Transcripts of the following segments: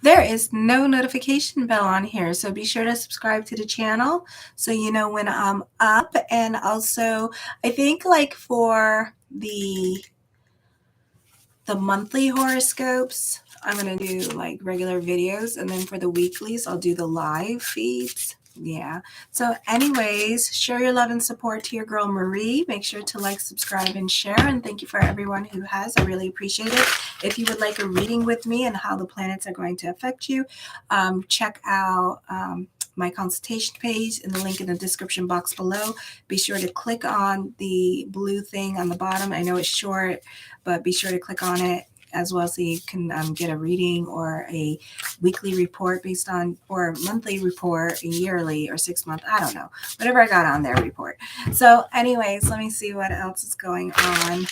There is no notification bell on here, so be sure to subscribe to the channel so you know when I'm up. And also, I think like for the monthly horoscopes, I'm going to do like regular videos, and then for the weeklies, I'll do the live feeds. Yeah. So anyways, show your love and support to your girl Marie. Make sure to like, subscribe, and share. And thank you for everyone who has. I really appreciate it. If you would like a reading with me and how the planets are going to affect you, check out my consultation page in the link in the description box below. Be sure to click on the blue thing on the bottom. I know it's short, but be sure to click on it as well so you can get a reading or a weekly report based on, or a monthly report, a yearly or 6 month, I don't know, whatever I got on their report. So anyways, let me see what else is going on.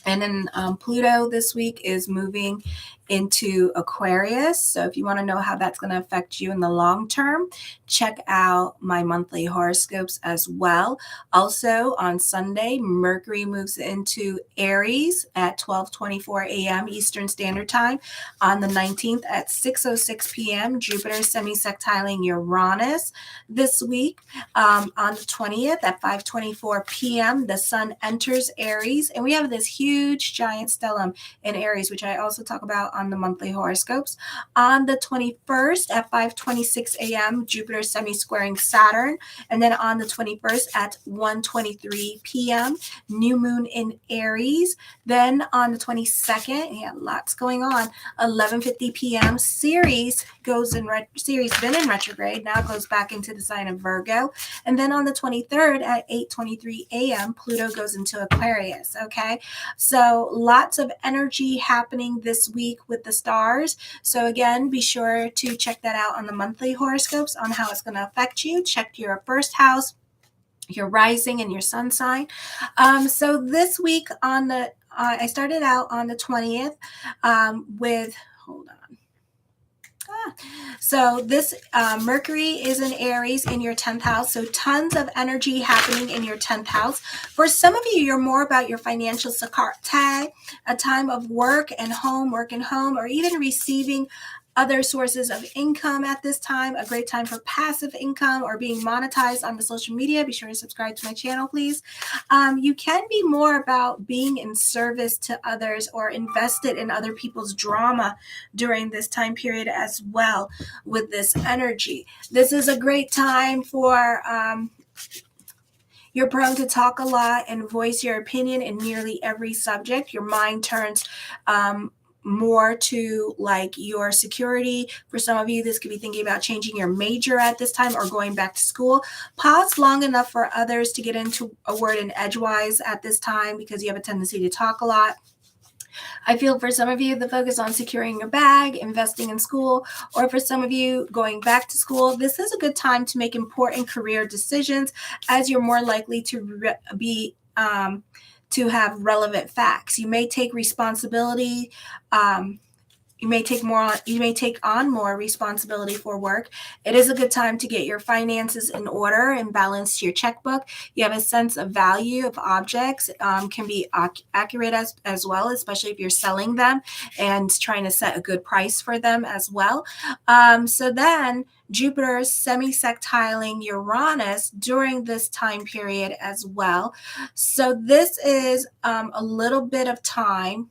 And then Pluto this week is moving into Aquarius. So if you want to know how that's going to affect you in the long term, check out my monthly horoscopes as well. Also on Sunday, Mercury moves into Aries at 12:24 a.m. Eastern Standard Time. On the 19th at 6:06 p.m., Jupiter semi-sextiling Uranus this week. On the 20th at 5:24 p.m., the Sun enters Aries, and we have this huge giant stellium in Aries, which I also talk about on the monthly horoscopes. On the 21st at 5:26 a.m., Jupiter semi-squaring Saturn, and then on the 21st at 1:23 p.m., new moon in Aries. Then on the 22nd, yeah, lots going on. 11:50 p.m., Ceres goes in Ceres been in retrograde, now goes back into the sign of Virgo. And then on the 23rd at 8:23 a.m., Pluto goes into Aquarius. Okay, so lots of energy happening this week with the stars. So again, be sure to check that out on the monthly horoscopes on how it's going to affect you. Check your first house, your rising, and your sun sign. So this week on the I started out on the 20th with, hold on. So this Mercury is in Aries in your 10th house. So tons of energy happening in your 10th house. For some of you, you're more about your financial tag, a time of work and home, or even receiving other sources of income at this time. A great time for passive income or being monetized on the social media. Be sure to subscribe to my channel, please. You can be more about being in service to others or invested in other people's drama during this time period as well with this energy. This is a great time for you're prone to talk a lot and voice your opinion in nearly every subject. Your mind turns more to like your security. For some of you, this could be thinking about changing your major at this time or going back to school. Pause long enough for others to get into a word in edgewise at this time because you have a tendency to talk a lot. I feel for some of you, the focus on securing your bag, investing in school, or for some of you going back to school, this is a good time to make important career decisions as you're more likely to to have relevant facts. You may take responsibility. You may take on more responsibility for work. It is a good time to get your finances in order and balance your checkbook. You have a sense of value of objects, can be accurate as well, especially if you're selling them and trying to set a good price for them as well. So then Jupiter semi-sextiling Uranus during this time period as well. So this is a little bit of time.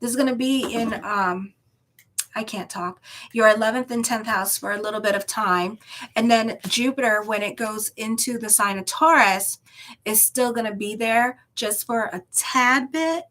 This is going to be in, I can't talk, your 11th and 10th house for a little bit of time. And then Jupiter, when it goes into the sign of Taurus, is still going to be there just for a tad bit.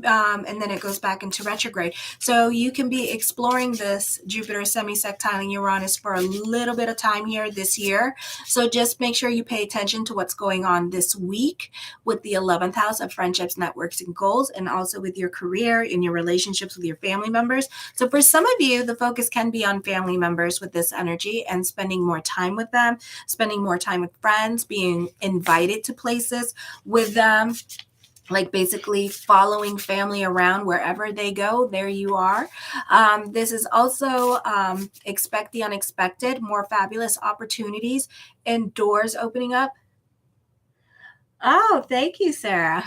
And then it goes back into retrograde. So you can be exploring this Jupiter semi-sextiling Uranus for a little bit of time here this year. So just make sure you pay attention to what's going on this week with the 11th house of friendships, networks, and goals, and also with your career and your relationships with your family members. So for some of you, the focus can be on family members with this energy and spending more time with them, spending more time with friends, being invited to places with them, like basically following family around wherever they go, there you are. This is also expect the unexpected, more fabulous opportunities and doors opening up. Oh, thank you, Sarah.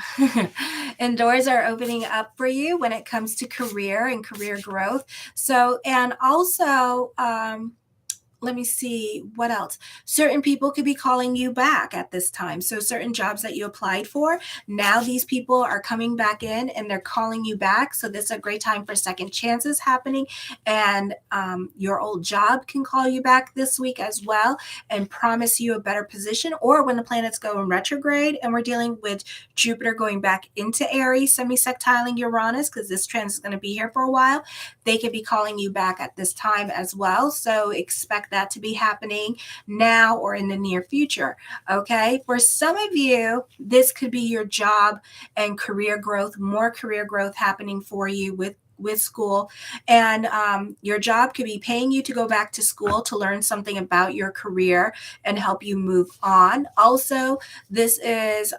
And doors are opening up for you when it comes to career and career growth. So, and also, let me see what else. Certain people could be calling you back at this time. So certain jobs that you applied for, now these people are coming back in and they're calling you back. So this is a great time for second chances happening. And your old job can call you back this week as well and promise you a better position. Or when the planets go in retrograde and we're dealing with Jupiter going back into Aries, semi-sextiling Uranus, because this transit is going to be here for a while, they could be calling you back at this time as well. So expect that to be happening now or in the near future. Okay. For some of you, this could be your job and career growth, more career growth happening for you with school, and your job could be paying you to go back to school to learn something about your career and help you move on. Also, this is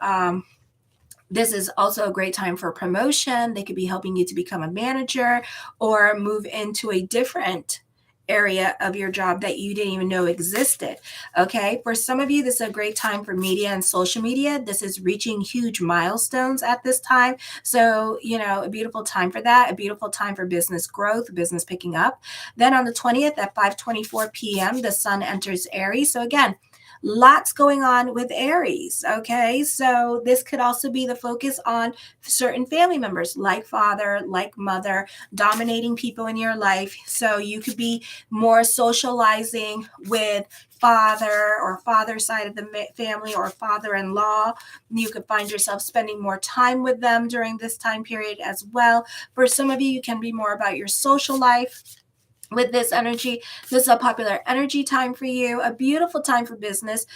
also a great time for promotion. They could be helping you to become a manager or move into a different area of your job that you didn't even know existed. Okay. For some of you, this is a great time for media and social media. This is reaching huge milestones at this time. So, a beautiful time for that, a beautiful time for business growth, business picking up. Then on the 20th at 5:24 p.m., the sun enters Aries. So again, lots going on with Aries. Okay. So this could also be the focus on certain family members like father, like mother, dominating people in your life. So you could be more socializing with father or father's side of the family or father-in-law. You could find yourself spending more time with them during this time period as well. For some of you, you can be more about your social life with this energy. This is a popular energy time for you, a beautiful time for business.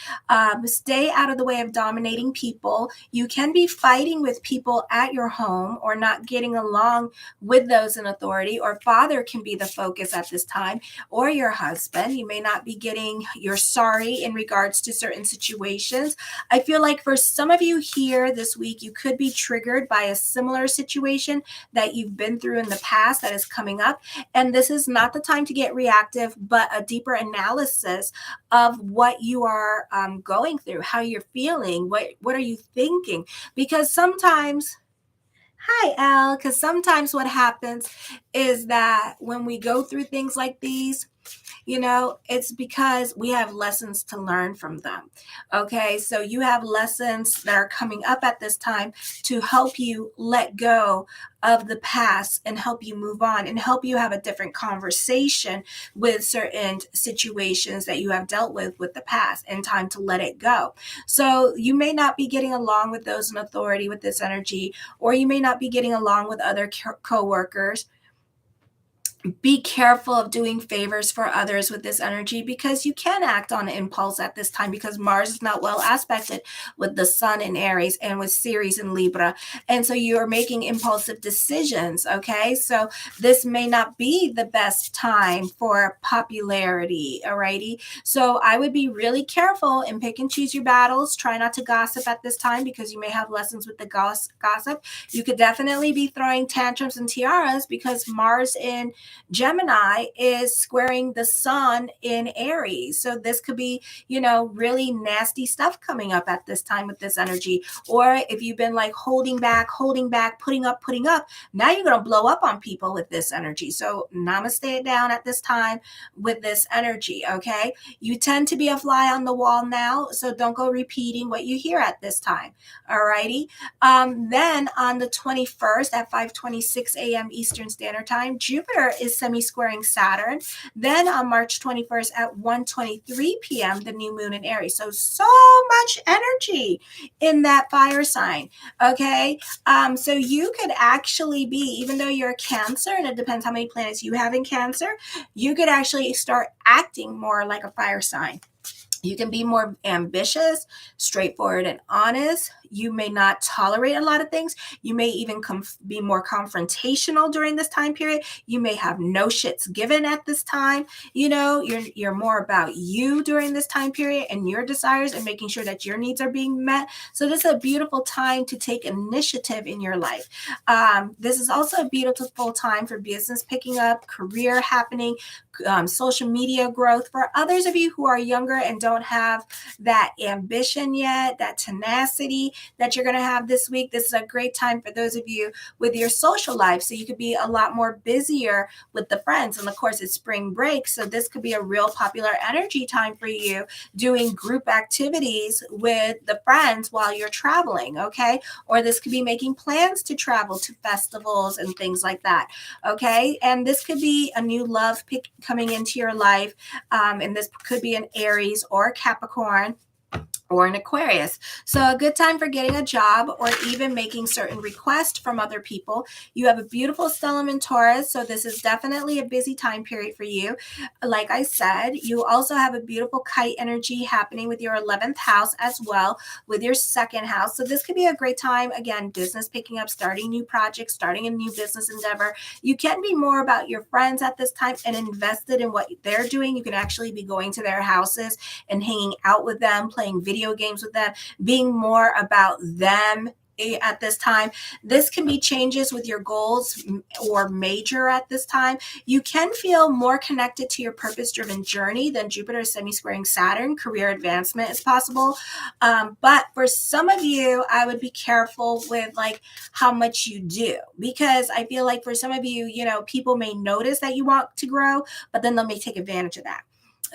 Stay out of the way of dominating people. You can be fighting with people at your home or not getting along with those in authority, or father can be the focus at this time, or your husband. You may not be getting your sorry in regards to certain situations. I feel like for some of you here this week, you could be triggered by a similar situation that you've been through in the past that is coming up. And this is not the time to get reactive, but a deeper analysis of what you are going through, how you're feeling, what are you thinking? Because sometimes, hi, Al, because sometimes what happens is that when we go through things like these, it's because we have lessons to learn from them. Okay, so you have lessons that are coming up at this time to help you let go of the past and help you move on and help you have a different conversation with certain situations that you have dealt with the past, and time to let it go. So you may not be getting along with those in authority with this energy, or you may not be getting along with other co-workers. Be careful of doing favors for others with this energy, because you can act on impulse at this time, because Mars is not well aspected with the sun in Aries and with Ceres in Libra. And so you are making impulsive decisions. Okay. So this may not be the best time for popularity. Alrighty. So I would be really careful and pick and choose your battles. Try not to gossip at this time, because you may have lessons with the gossip. You could definitely be throwing tantrums and tiaras, because Mars in Gemini is squaring the sun in Aries. So this could be, really nasty stuff coming up at this time with this energy. Or if you've been like holding back, putting up, now you're going to blow up on people with this energy. So namaste it down at this time with this energy. Okay. You tend to be a fly on the wall now. So don't go repeating what you hear at this time. All righty. Then on the 21st at 5:26 a.m. Eastern Standard Time, Jupiter is semi-squaring Saturn. Then on March 21st at 1:23 p.m., the new moon in Aries. So much energy in that fire sign. Okay. So you could actually be, even though you're a Cancer, and it depends how many planets you have in Cancer, you could actually start acting more like a fire sign. You can be more ambitious, straightforward, and honest. You may not tolerate a lot of things. You may even be more confrontational during this time period. You may have no shits given at this time. You're more about you during this time period and your desires and making sure that your needs are being met. So this is a beautiful time to take initiative in your life. This is also a beautiful time for business picking up, career happening, social media growth. For others of you who are younger and don't have that ambition yet, that tenacity, that you're going to have this week. This is a great time for those of you with your social life. So you could be a lot more busier with the friends. And of course, it's spring break. So this could be a real popular energy time for you, doing group activities with the friends while you're traveling. Okay. Or this could be making plans to travel to festivals and things like that. Okay. And this could be a new love coming into your life. And this could be an Aries or a Capricorn or an Aquarius. So a good time for getting a job or even making certain requests from other people. You have a beautiful stellium in Taurus, so this is definitely a busy time period for you. Like I said, you also have a beautiful kite energy happening with your 11th house as well, with your second house. So this could be a great time, again, business picking up, starting new projects, starting a new business endeavor. You can be more about your friends at this time and invested in what they're doing. You can actually be going to their houses and hanging out with them, playing video games with them, being more about them at this time. This can be changes with your goals or major at this time. You can feel more connected to your purpose-driven journey than Jupiter semi-squaring Saturn. Career advancement is possible. But for some of you, I would be careful with like how much you do, because I feel like for some of you, people may notice that you want to grow, but then they may take advantage of that.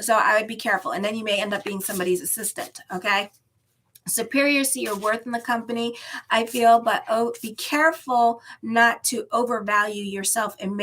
So I would be careful. And then you may end up being somebody's assistant. Okay. Superiors see your worth in the company, I feel, but be careful not to overvalue yourself and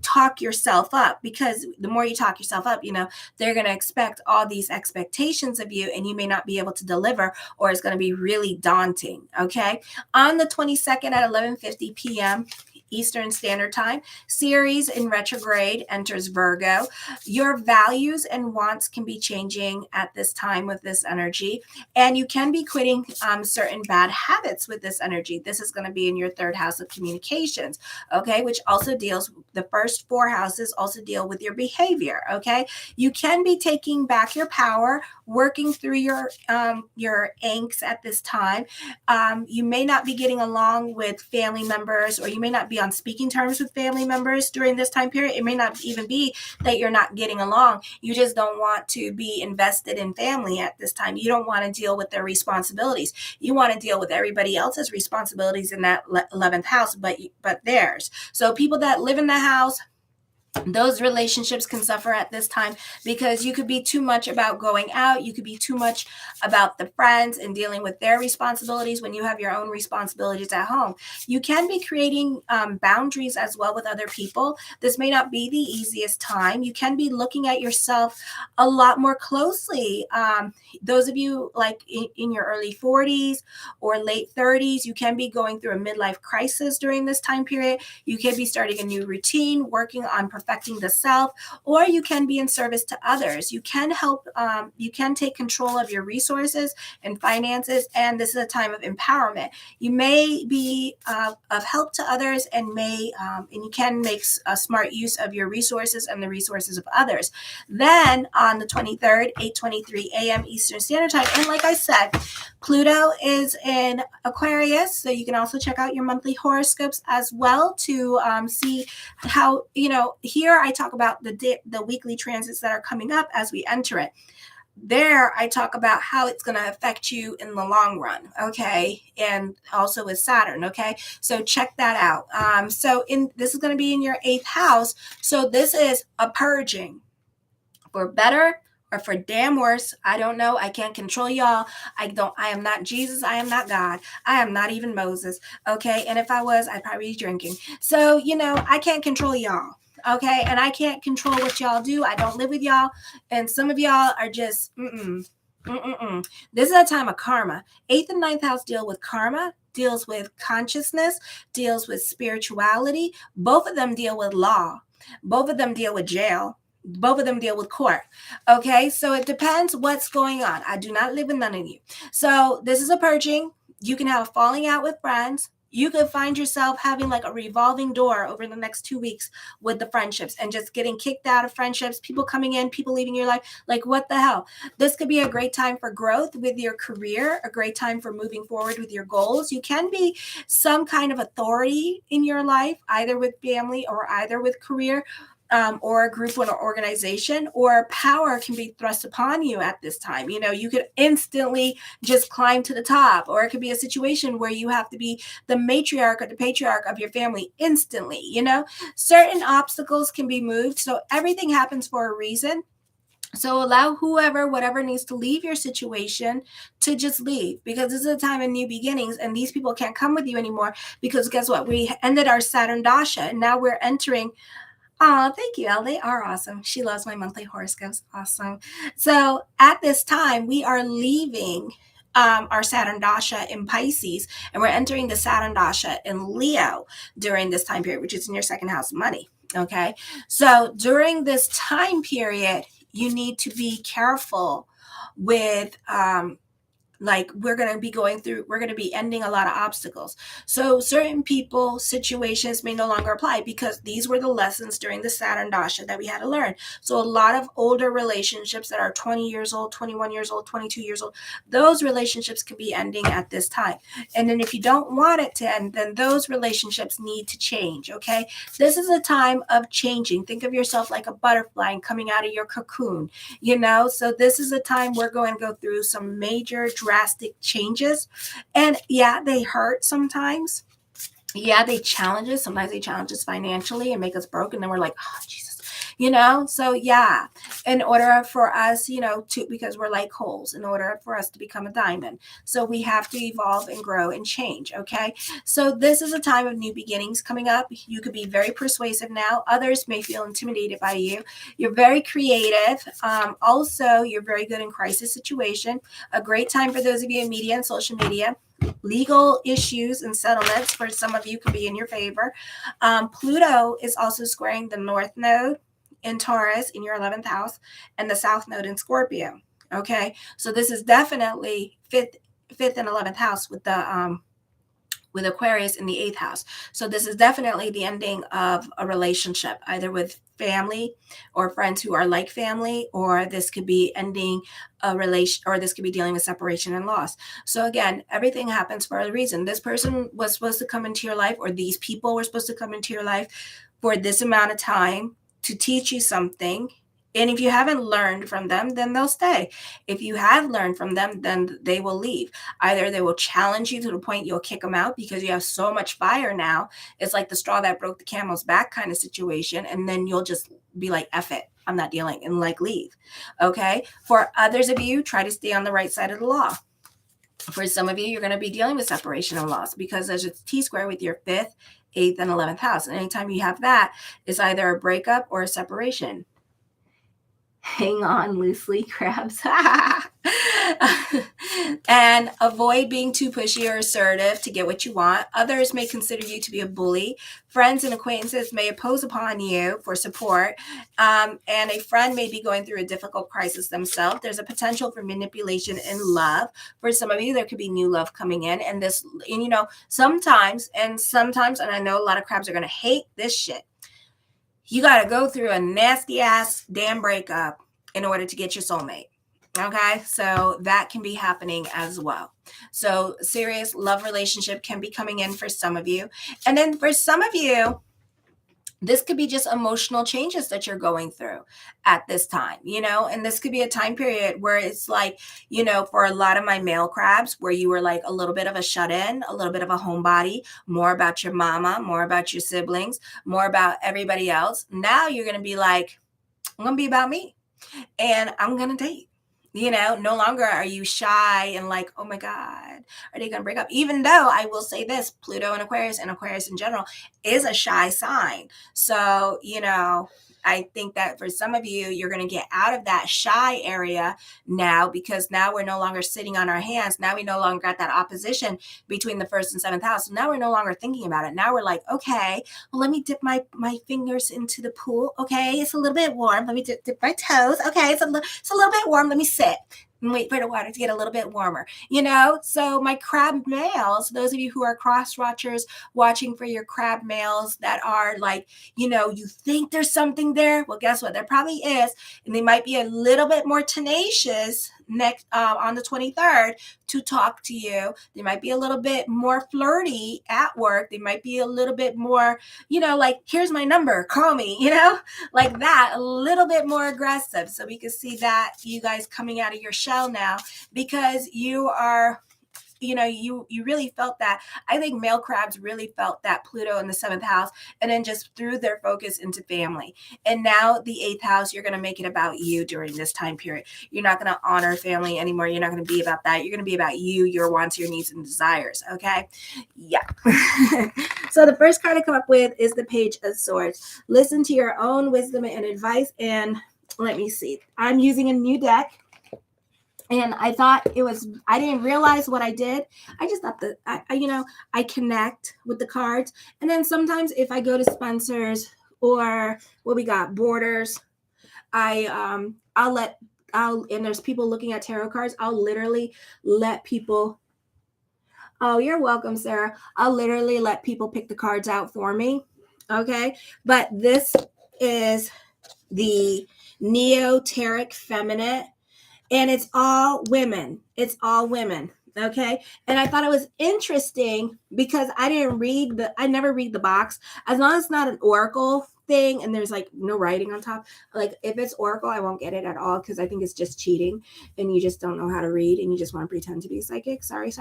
talk yourself up, because the more you talk yourself up, they're going to expect all these expectations of you, and you may not be able to deliver, or it's going to be really daunting. Okay. On the 22nd at 11:50 p.m. Eastern Standard Time, Ceres in retrograde enters Virgo. Your values and wants can be changing at this time with this energy, and you can be quitting certain bad habits with this energy. This is going to be in your third house of communications, okay, which also deals, the first four houses also deal with your behavior, okay? You can be taking back your power, working through your angst at this time. You may not be getting along with family members, or you may not be on speaking terms with family members during this time period. It may not even be that you're not getting along. You just don't want to be invested in family at this time. You don't want to deal with their responsibilities. You want to deal with everybody else's responsibilities in that 11th house, but theirs. So people that live in the house, those relationships can suffer at this time, because you could be too much about going out. You could be too much about the friends and dealing with their responsibilities when you have your own responsibilities at home. You can be creating boundaries as well with other people. This may not be the easiest time. You can be looking at yourself a lot more closely. Those of you like in your early 40s or late 30s, you can be going through a midlife crisis during this time period. You can be starting a new routine, working on perfecting the self, or you can be in service to others. You can help, you can take control of your resources and finances, and this is a time of empowerment. You may be of help to others, and you can make a smart use of your resources and the resources of others. Then on the 23rd, 8:23 a.m. Eastern Standard Time, and like I said, Pluto is in Aquarius, so you can also check out your monthly horoscopes as well to see how, here I talk about the weekly transits that are coming up as we enter it. There, I talk about how it's going to affect you in the long run, okay? And also with Saturn, okay? So check that out. This is going to be in your 8th house. So this is a purging, for better or for damn worse. I don't know. I can't control y'all. I am not Jesus. I am not God. I am not even Moses, okay? And if I was, I'd probably be drinking. So, I can't control y'all. Okay, and I can't control what y'all do. I don't live with y'all, and some of y'all are just This is a time of karma. 8th and 9th house deal with karma, deals with consciousness, deals with spirituality. Both of them deal with law. Both of them deal with jail. Both of them deal with court. Okay, so it depends what's going on. I do not live with none of you. So this is a purging. You can have a falling out with friends. You could find yourself having like a revolving door over the next 2 weeks with the friendships, and just getting kicked out of friendships, people coming in, people leaving your life. Like, what the hell? This could be a great time for growth with your career, a great time for moving forward with your goals. You can be some kind of authority in your life, either with family or either with career. or a group or an organization, or power can be thrust upon you at this time. You could instantly just climb to the top, or it could be a situation where you have to be the matriarch or the patriarch of your family instantly. Certain obstacles can be moved. So everything happens for a reason. So allow whatever needs to leave your situation to just leave, because this is a time of new beginnings, and these people can't come with you anymore, because guess what? We ended our Saturn Dasha, and now we're entering. Oh, thank you, Elle. They are awesome. She loves my monthly horoscopes. Awesome. So at this time, we are leaving our Saturn Dasha in Pisces, and we're entering the Saturn Dasha in Leo during this time period, which is in your second house of money. Okay. So during this time period, you need to be careful with we're going to be ending a lot of obstacles. So certain people, situations may no longer apply, because these were the lessons during the Saturn Dasha that we had to learn. So a lot of older relationships that are 20 years old, 21 years old, 22 years old, those relationships can be ending at this time. And then if you don't want it to end, then those relationships need to change. Okay. This is a time of changing. Think of yourself like a butterfly and coming out of your cocoon, so this is a time we're going to go through some major drastic changes. And yeah, they hurt sometimes. Yeah, they challenge us. Sometimes they challenge us financially and make us broke. And then we're like, oh, Jesus. So yeah, in order for us, because we're like holes, in order for us to become a diamond. So we have to evolve and grow and change. Okay. So this is a time of new beginnings coming up. You could be very persuasive now. Others may feel intimidated by you. You're very creative. Also, you're very good in crisis situation. A great time for those of you in media and social media. Legal issues and settlements for some of you could be in your favor. Pluto is also squaring the North Node in Taurus in your 11th house, and the South Node in Scorpio. Okay, so this is definitely fifth and 11th house with the with Aquarius in the 8th house. So this is definitely the ending of a relationship, either with family or friends who are like family, or this could be ending a relation, or this could be dealing with separation and loss. So again, everything happens for a reason. This person was supposed to come into your life, or these people were supposed to come into your life for this amount of time to teach you something. And if you haven't learned from them, then they'll stay. If you have learned from them, then they will leave. Either they will challenge you to the point you'll kick them out because you have so much fire now. It's like the straw that broke the camel's back kind of situation. And then you'll just be like, F it, I'm not dealing, and leave. Okay. For others of you, try to stay on the right side of the law. For some of you, you're going to be dealing with separation and loss, because there's a T-square with your 5th, 8th, and 11th house. And anytime you have that, it's either a breakup or a separation. Hang on loosely, crabs. And avoid being too pushy or assertive to get what you want. Others may consider you to be a bully. Friends and acquaintances may oppose upon you for support. And a friend may be going through a difficult crisis themselves. There's a potential for manipulation in love. For some of you, there could be new love coming in. And sometimes, and I know a lot of crabs are going to hate this shit, you got to go through a nasty ass damn breakup in order to get your soulmate. Okay. So that can be happening as well. So serious love relationship can be coming in for some of you. And then for some of you, this could be just emotional changes that you're going through at this time, and this could be a time period where it's like, for a lot of my male crabs, where you were like a little bit of a shut-in, a little bit of a homebody, more about your mama, more about your siblings, more about everybody else. Now you're going to be like, I'm going to be about me, and I'm going to date. No longer are you shy and like, oh my God, are they going to break up? Even though I will say this, Pluto and Aquarius in general is a shy sign. So, I think that for some of you, you're going to get out of that shy area now, because now we're no longer sitting on our hands. Now we no longer got that opposition between the 1st and 7th house. So now we're no longer thinking about it. Now we're like, okay, well, let me dip my fingers into the pool. Okay, it's a little bit warm. Let me dip my toes. Okay, it's a little bit warm. Let me sit and wait for the water to get a little bit warmer, So my crab males, those of you who are cross watchers, watching for your crab males that are like, you think there's something there. Well, guess what? There probably is. And they might be a little bit more tenacious next on the 23rd to talk to you. They might be a little bit more flirty at work. They might be a little bit more, like, here's my number, call me, like that, a little bit more aggressive. So we can see that you guys coming out of your shell now, because you are, you really felt that. I think male crabs really felt that Pluto in the 7th house, and then just threw their focus into family. And now the 8th house, you're going to make it about you during this time period. You're not going to honor family anymore. You're not going to be about that. You're going to be about you, your wants, your needs, and desires. Okay. Yeah. So the first card I come up with is the Page of Swords. Listen to your own wisdom and advice. And let me see. I'm using a new deck. And I thought I didn't realize what I did. I just thought that, I connect with the cards. And then sometimes if I go to Spencer's or what we got, Borders, and there's people looking at tarot cards, I'll literally let people, oh, you're welcome, Sarah. I'll literally let people pick the cards out for me. Okay. But this is the Neoteric Feminine. And it's all women. It's all women. Okay. And I thought it was interesting because I never read the box. As long as it's not an oracle thing and there's like no writing on top. Like if it's oracle, I won't get it at all because I think it's just cheating and you just don't know how to read and you just want to pretend to be psychic. Sorry.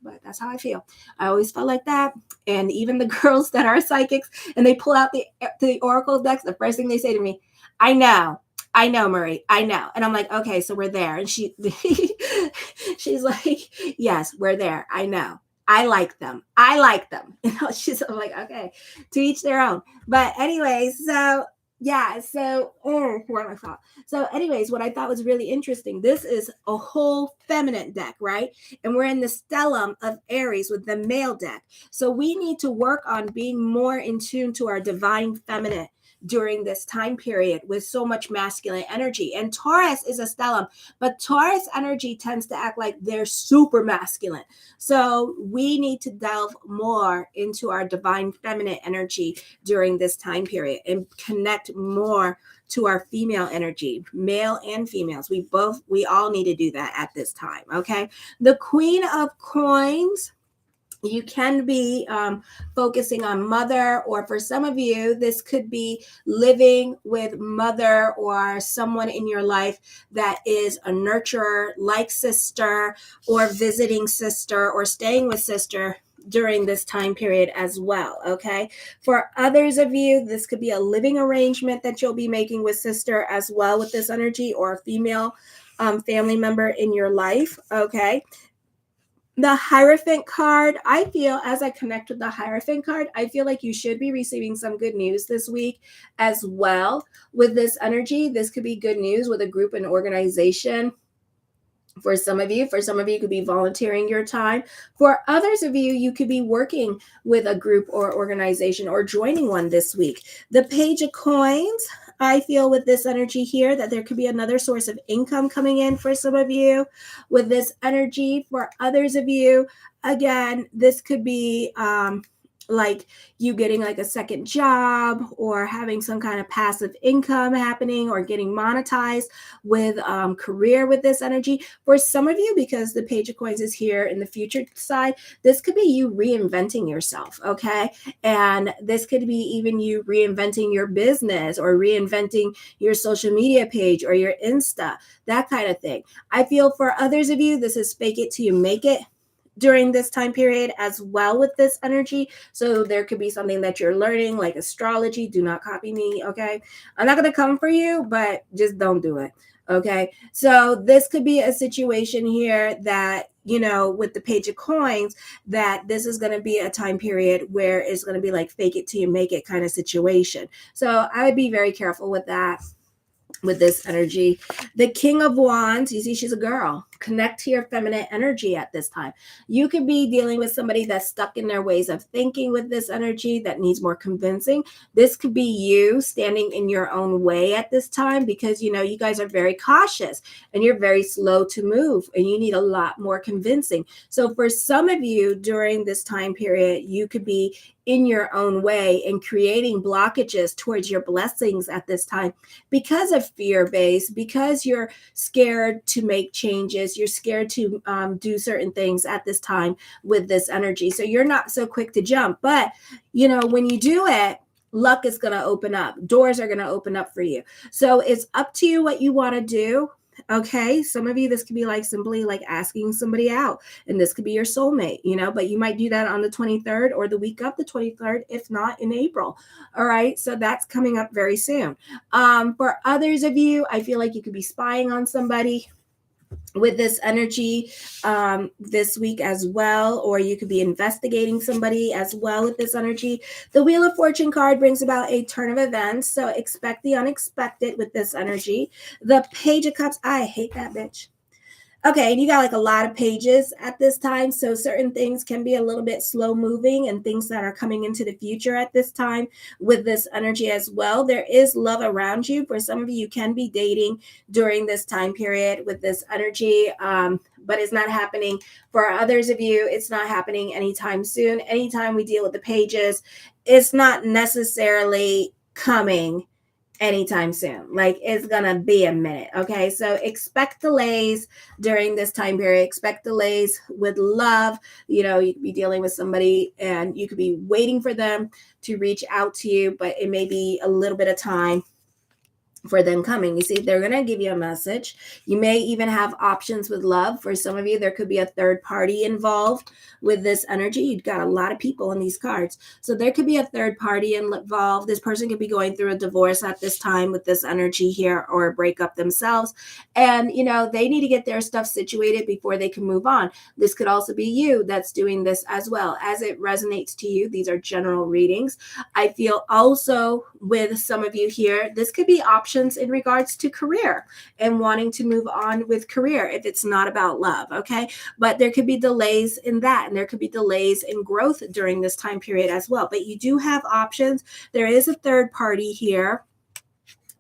But that's how I feel. I always felt like that. And even the girls that are psychics and they pull out the oracle decks, the first thing they say to me, I know, Marie, I know. And I'm like, okay, so we're there. And she's like, yes, we're there. I know. I like them. I'm like, okay, to each their own. But anyways, so yeah, where am I from? So anyways, what I thought was really interesting, this is a whole feminine deck, right? And we're in the stellium of Aries with the male deck. So we need to work on being more in tune to our divine feminine during this time period with so much masculine energy. And Taurus is a stellium, but Taurus energy tends to act like they're super masculine. So we need to delve more into our divine feminine energy during this time period and connect more to our female energy, male and females. We all need to do that at this time. Okay. The Queen of Coins, you can be focusing on mother, or for some of you, this could be living with mother or someone in your life that is a nurturer, like sister, or visiting sister, or staying with sister during this time period as well. Okay. For others of you, this could be a living arrangement that you'll be making with sister as well with this energy, or a female family member in your life. Okay. The Hierophant card, I feel as I connect with the Hierophant card, I feel like you should be receiving some good news this week as well with this energy. This could be good news with a group and organization. For some of you, it could be volunteering your time. For others of you, you could be working with a group or organization or joining one this week. The Page of Coins, I feel with this energy here that there could be another source of income coming in for some of you with this energy. For others of you, again, this could be like you getting like a second job or having some kind of passive income happening or getting monetized with career with this energy. For some of you, because the Page of Coins is here in the future side, this could be you reinventing yourself, okay? And this could be even you reinventing your business or reinventing your social media page or your Insta, that kind of thing. I feel for others of you, this is fake it till you make it during this time period as well with this energy. So there could be something that you're learning like astrology. Do not copy me, okay? I'm not going to come for you, but just don't do it, okay? So this could be a situation here that, with the Page of Coins, that this is going to be a time period where it's going to be like fake it till you make it kind of situation. So I would be very careful with that. With this energy, the King of Wands, you see she's a girl. Connect to your feminine energy at this time. You could be dealing with somebody that's stuck in their ways of thinking with this energy that needs more convincing. This could be you standing in your own way at this time because, you guys are very cautious and you're very slow to move and you need a lot more convincing. So for some of you during this time period, you could be in your own way and creating blockages towards your blessings at this time because of fear based, because you're scared to make changes, you're scared to do certain things at this time with this energy. So you're not so quick to jump. But, when you do it, luck is going to open up. Doors are going to open up for you. So it's up to you what you want to do. Okay, some of you, this could be like simply like asking somebody out, and this could be your soulmate, but you might do that on the 23rd or the week of the 23rd, if not in April. All right, so that's coming up very soon. For others of you, I feel like you could be spying on somebody with this energy this week as well, or you could be investigating somebody as well with this energy. The Wheel of Fortune card brings about a turn of events, so expect the unexpected with this energy. The Page of Cups, I hate that bitch. Okay, and you got like a lot of pages at this time, so certain things can be a little bit slow moving and things that are coming into the future at this time with this energy as well. There is love around you. For some of you can be dating during this time period with this energy, but it's not happening. For others of you, it's not happening anytime soon. Anytime we deal with the pages, it's not necessarily coming anytime soon. Like, it's gonna be a minute. Okay, so expect delays during this time period. Expect delays with love. You could be dealing with somebody and you could be waiting for them to reach out to you, but it may be a little bit of time for them coming. You see, they're going to give you a message. You may even have options with love. For some of you, there could be a third party involved with this energy. You've got a lot of people in these cards. So there could be a third party involved. This person could be going through a divorce at this time with this energy here, or a breakup themselves. And, they need to get their stuff situated before they can move on. This could also be you that's doing this as well. As it resonates to you, these are general readings. I feel also with some of you here, this could be options in regards to career and wanting to move on with career if it's not about love. Okay, but there could be delays in that, and there could be delays in growth during this time period as well. But you do have options. There is a third party here.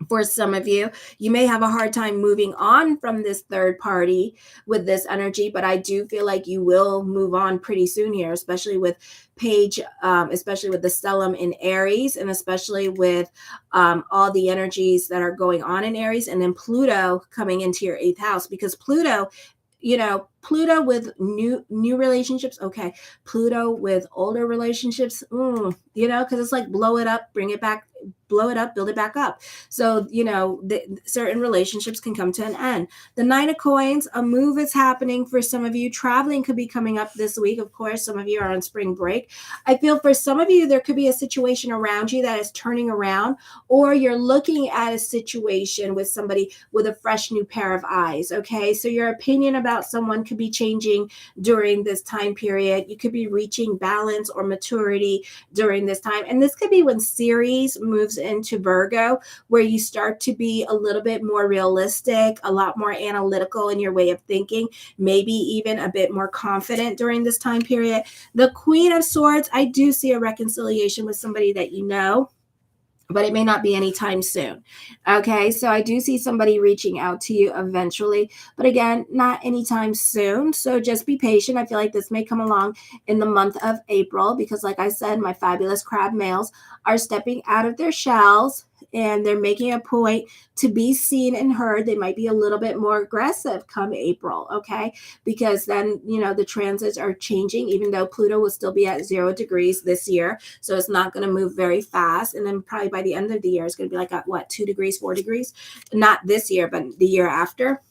For some of you, you may have a hard time moving on from this third party with this energy, but I do feel like you will move on pretty soon here, especially with Page, especially with the stellium in Aries, and especially with all the energies that are going on in Aries, and then Pluto coming into your 8th house, because Pluto with new relationships. Okay, Pluto with older relationships, because it's like blow it up, bring it back, blow it up, build it back up. So, certain relationships can come to an end. The Nine of Coins, a move is happening for some of you. Traveling could be coming up this week. Of course, some of you are on spring break. I feel for some of you, there could be a situation around you that is turning around, or you're looking at a situation with somebody with a fresh new pair of eyes. Okay, so your opinion about someone could be changing during this time period. You could be reaching balance or maturity during this time. And this could be when Ceres moves into Virgo, where you start to be a little bit more realistic, a lot more analytical in your way of thinking, maybe even a bit more confident during this time period. The Queen of Swords, I do see a reconciliation with somebody that you know, but it may not be anytime soon. Okay, so I do see somebody reaching out to you eventually, but again, not anytime soon. So just be patient. I feel like this may come along in the month of April, because like I said, my fabulous crab males are stepping out of their shells and they're making a point to be seen and heard. They might be a little bit more aggressive come April, okay? Because then, the transits are changing, even though Pluto will still be at 0 degrees this year. So it's not going to move very fast. And then probably by the end of the year, it's going to be like at 2 degrees, 4 degrees? Not this year, but the year after.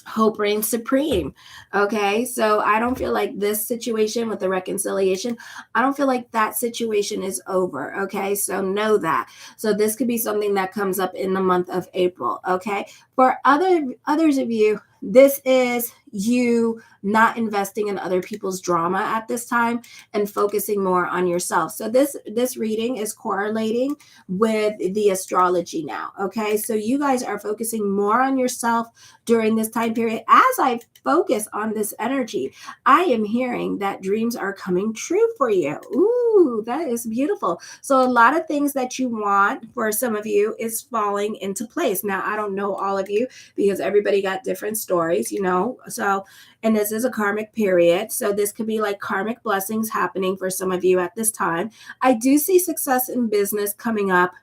Hope reigns supreme. Okay, so I don't feel like this situation with the reconciliation, I don't feel like that situation is over. Okay, so know that. So this could be something that comes up in the month of April. Okay, for others of you, this is you not investing in other people's drama at this time and focusing more on yourself. So this reading is correlating with the astrology now. Okay, so you guys are focusing more on yourself during this time period. As I focus on this energy, I am hearing that dreams are coming true for you. Ooh, that is beautiful. So a lot of things that you want for some of you is falling into place. Now, I don't know all of you because everybody got different stories, Some So, and this is a karmic period. So this could be like karmic blessings happening for some of you at this time. I do see success in business coming up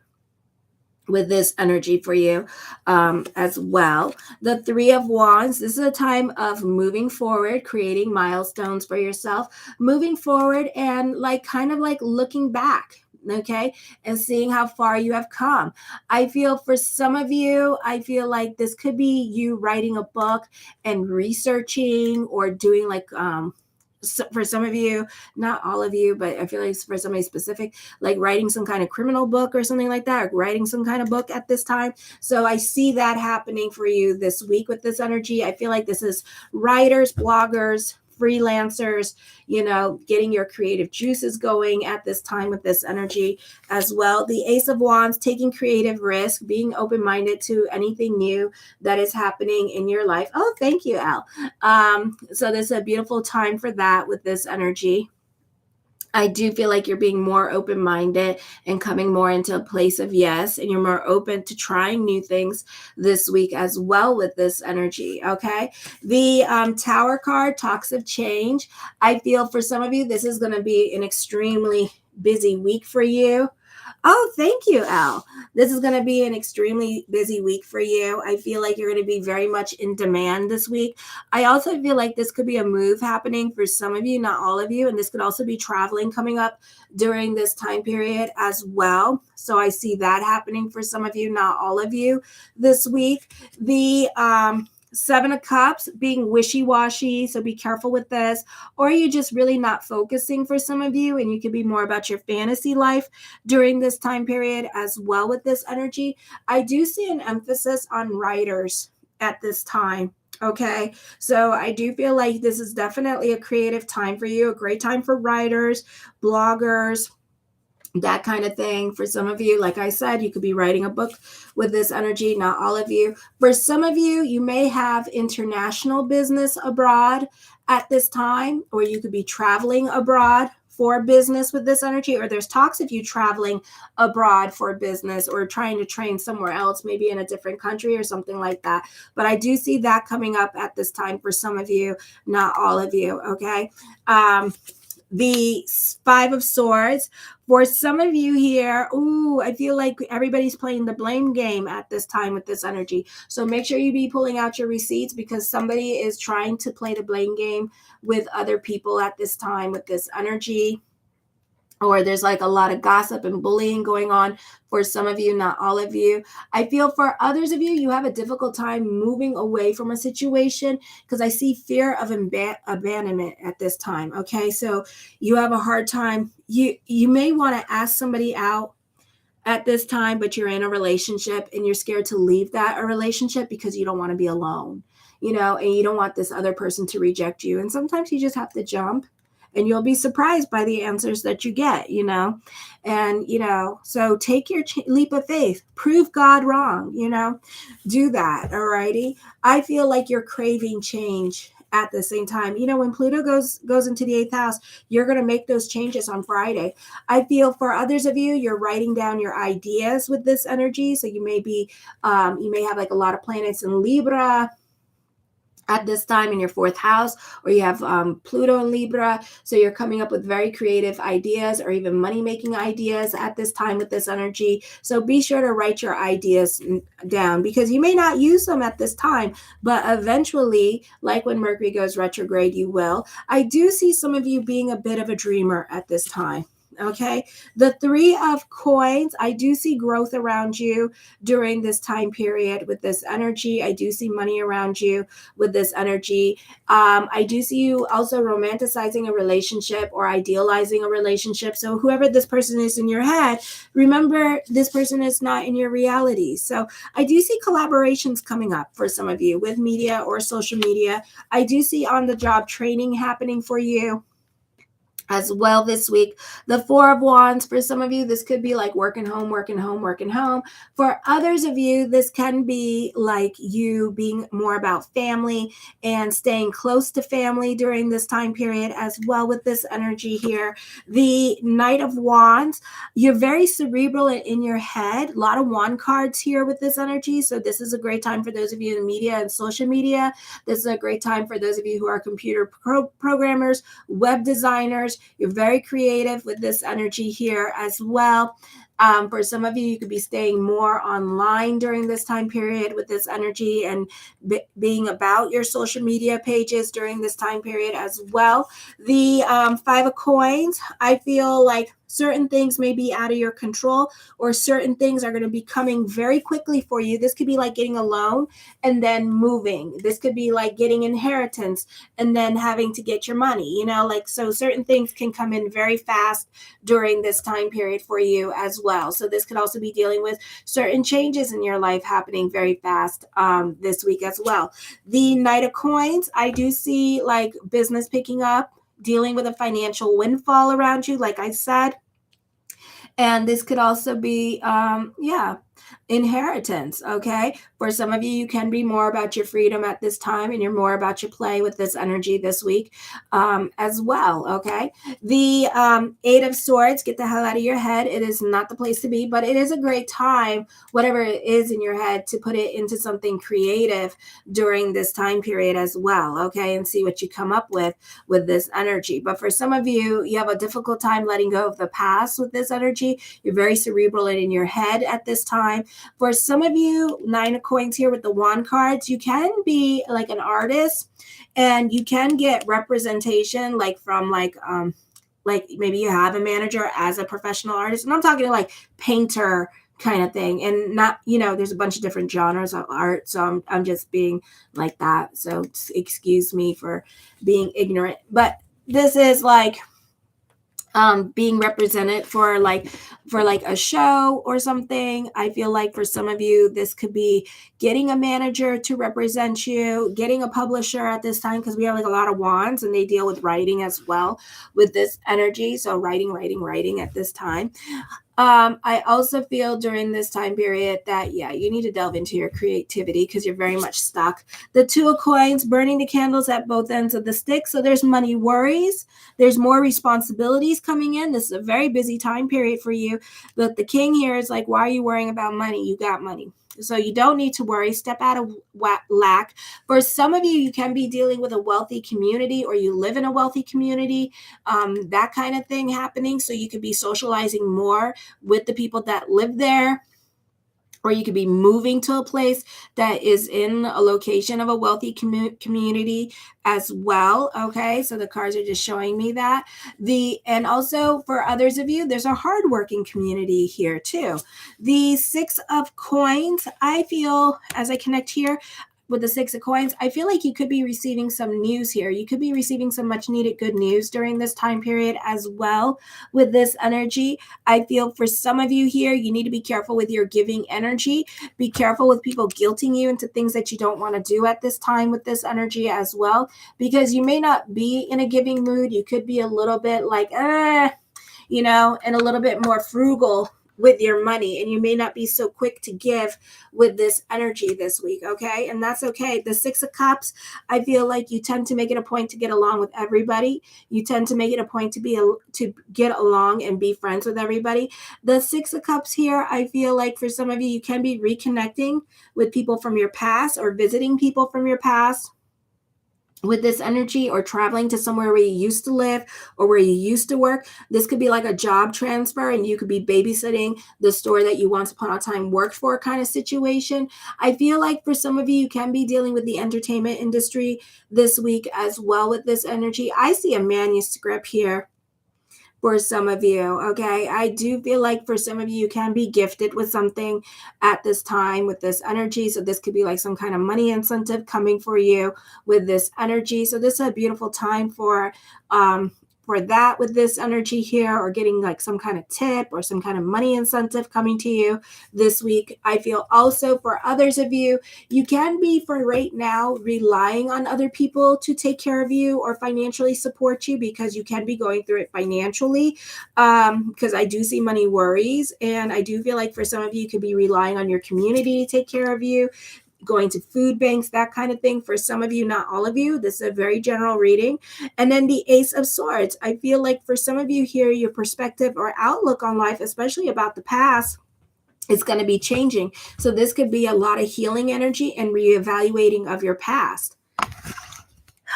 with this energy for you as well. The Three of Wands, this is a time of moving forward, creating milestones for yourself, moving forward and like kind of like looking back. Okay, and seeing how far you have come. I feel for some of you, I feel like this could be you writing a book and researching or doing like so for some of you, not all of you, but I feel like for somebody specific, like writing some kind of criminal book or something like that, or writing some kind of book at this time. So I see that happening for you this week with this energy. I feel like this is writers, bloggers, freelancers, getting your creative juices going at this time with this energy as well. The Ace of Wands, taking creative risk, being open-minded to anything new that is happening in your life. Oh, thank you, Al. So this is a beautiful time for that with this energy. I do feel like you're being more open-minded and coming more into a place of yes, and you're more open to trying new things this week as well with this energy, okay? The Tower card talks of change. I feel for some of you, this is going to be an extremely busy week for you. Oh, thank you, Al. This is going to be an extremely busy week for you. I feel like you're going to be very much in demand this week. I also feel like this could be a move happening for some of you, not all of you. And this could also be traveling coming up during this time period as well. So I see that happening for some of you, not all of you this week. The Seven of Cups, being wishy-washy, so be careful with this. Or you're just really not focusing for some of you, and you can be more about your fantasy life during this time period as well with this energy. I do see an emphasis on writers at this time. Okay, so I do feel like this is definitely a creative time for you, a great time for writers, bloggers, that kind of thing. For some of you, like I said, you could be writing a book with this energy, not all of you. For some of you, you may have international business abroad at this time, or you could be traveling abroad for business with this energy, or there's talks of you traveling abroad for business or trying to train somewhere else, maybe in a different country or something like that. But I do see that coming up at this time for some of you, not all of you, okay? The Five of Swords. For some of you here, I feel like everybody's playing the blame game at this time with this energy. So make sure you be pulling out your receipts, because somebody is trying to play the blame game with other people at this time with this energy. Or there's like a lot of gossip and bullying going on for some of you, not all of you. I feel for others of you, you have a difficult time moving away from a situation, because I see fear of abandonment at this time. Okay, so you have a hard time. You may want to ask somebody out at this time, but you're in a relationship and you're scared to leave that a relationship because you don't want to be alone, and you don't want this other person to reject you. And sometimes you just have to jump, and you'll be surprised by the answers that you get, and, so take your leap of faith, prove God wrong, do that. All righty. I feel like you're craving change at the same time. When Pluto goes into the 8th house, you're going to make those changes on Friday. I feel for others of you, you're writing down your ideas with this energy. So you may be, you may have like a lot of planets in Libra at this time in your 4th house, or you have Pluto in Libra. So you're coming up with very creative ideas or even money-making ideas at this time with this energy. So be sure to write your ideas down, because you may not use them at this time, but eventually, like when Mercury goes retrograde, you will. I do see some of you being a bit of a dreamer at this time. Okay, the Three of Coins, I do see growth around you during this time period with this energy. I do see money around you with this energy. I do see you also romanticizing a relationship or idealizing a relationship. So whoever this person is in your head, remember, this person is not in your reality. So I do see collaborations coming up for some of you with media or social media. I do see on-the-job training happening for you. as well this week. The Four of Wands, for some of you, this could be like working home, working home, working home. For others of you, this can be like you being more about family and staying close to family during this time period as well with this energy here. The Knight of Wands, you're very cerebral in your head. A lot of wand cards here with this energy. So this is a great time for those of you in media and social media. This is a great time for those of you who are computer programmers, web designers. You're very creative with this energy here as well. For some of you, you could be staying more online during this time period with this energy and being about your social media pages during this time period as well. The Five of Coins, I feel like certain things may be out of your control, or certain things are going to be coming very quickly for you. This could be like getting a loan and then moving. This could be like getting inheritance and then having to get your money, like, so certain things can come in very fast during this time period for you as well. So this could also be dealing with certain changes in your life happening very fast this week as well. The Knight of Coins, I do see like business picking up, dealing with a financial windfall around you, like I said. And this could also be, inheritance. Okay. For some of you, you can be more about your freedom at this time, and you're more about your play with this energy this week as well. Okay. The Eight of Swords, get the hell out of your head. It is not the place to be, but it is a great time, whatever it is in your head, to put it into something creative during this time period as well. Okay. And see what you come up with this energy. But for some of you, you have a difficult time letting go of the past with this energy. You're very cerebral and in your head at this time. For some of you, Nine of Coins here with the wand cards, you can be like an artist, and you can get representation like from like maybe you have a manager as a professional artist, and I'm talking like painter kind of thing, and not, there's a bunch of different genres of art, so I'm just being like that, so excuse me for being ignorant, but this is like being represented for like a show or something. I feel like for some of you, this could be getting a manager to represent you, getting a publisher at this time, because we have like a lot of wands and they deal with writing as well with this energy. So writing at this time. I also feel during this time period that, you need to delve into your creativity because you're very much stuck. The Two of Coins, burning the candles at both ends of the stick. So there's money worries. There's more responsibilities coming in. This is a very busy time period for you. But the King here is like, why are you worrying about money? You got money. So you don't need to worry. Step out of lack. For some of you, you can be dealing with a wealthy community, or you live in a wealthy community, that kind of thing happening. So you could be socializing more with the people that live there, or you could be moving to a place that is in a location of a wealthy community as well. Okay, so the cards are just showing me that. And also for others of you, there's a hardworking community here too. The Six of Coins, I feel, as I connect here with the Six of Coins, I feel like you could be receiving some news here. You could be receiving some much needed good news during this time period as well with this energy. I feel for some of you here, you need to be careful with your giving energy. Be careful with people guilting you into things that you don't want to do at this time with this energy as well, because you may not be in a giving mood. You could be a little bit like, and a little bit more frugal with your money, and you may not be so quick to give with this energy this week. Okay. And that's okay. The Six of Cups, I feel like you tend to make it a point to get along with everybody. You tend to make it a point to get along and be friends with everybody. The Six of Cups here, I feel like for some of you, you can be reconnecting with people from your past, or visiting people from your past with this energy, or traveling to somewhere where you used to live or where you used to work. This could be like a job transfer, and you could be babysitting the store that you once upon a time worked for kind of situation. I feel like for some of you, you can be dealing with the entertainment industry this week as well with this energy. I see a manuscript here for some of you. Okay. I do feel like for some of you, you can be gifted with something at this time with this energy. So this could be like some kind of money incentive coming for you with this energy. So this is a beautiful time for for that with this energy here, or getting like some kind of tip or some kind of money incentive coming to you this week. I feel also for others of you, you can be for right now relying on other people to take care of you or financially support you, because you can be going through it financially, because I do see money worries, and I do feel like for some of you could be relying on your community to take care of you, going to food banks, that kind of thing. For some of you, not all of you. This is a very general reading. And then the Ace of Swords. I feel like for some of you here, your perspective or outlook on life, especially about the past, is going to be changing. So this could be a lot of healing energy and reevaluating of your past.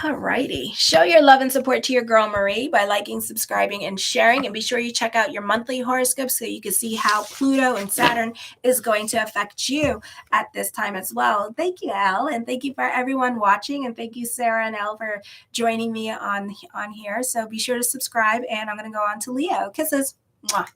Alrighty. Show your love and support to your girl Marie by liking, subscribing, and sharing. And be sure you check out your monthly horoscopes so you can see how Pluto and Saturn is going to affect you at this time as well. Thank you, Elle, and thank you for everyone watching. And thank you, Sarah and Elle, for joining me on here. So be sure to subscribe, and I'm going to go on to Leo. Kisses. Mwah.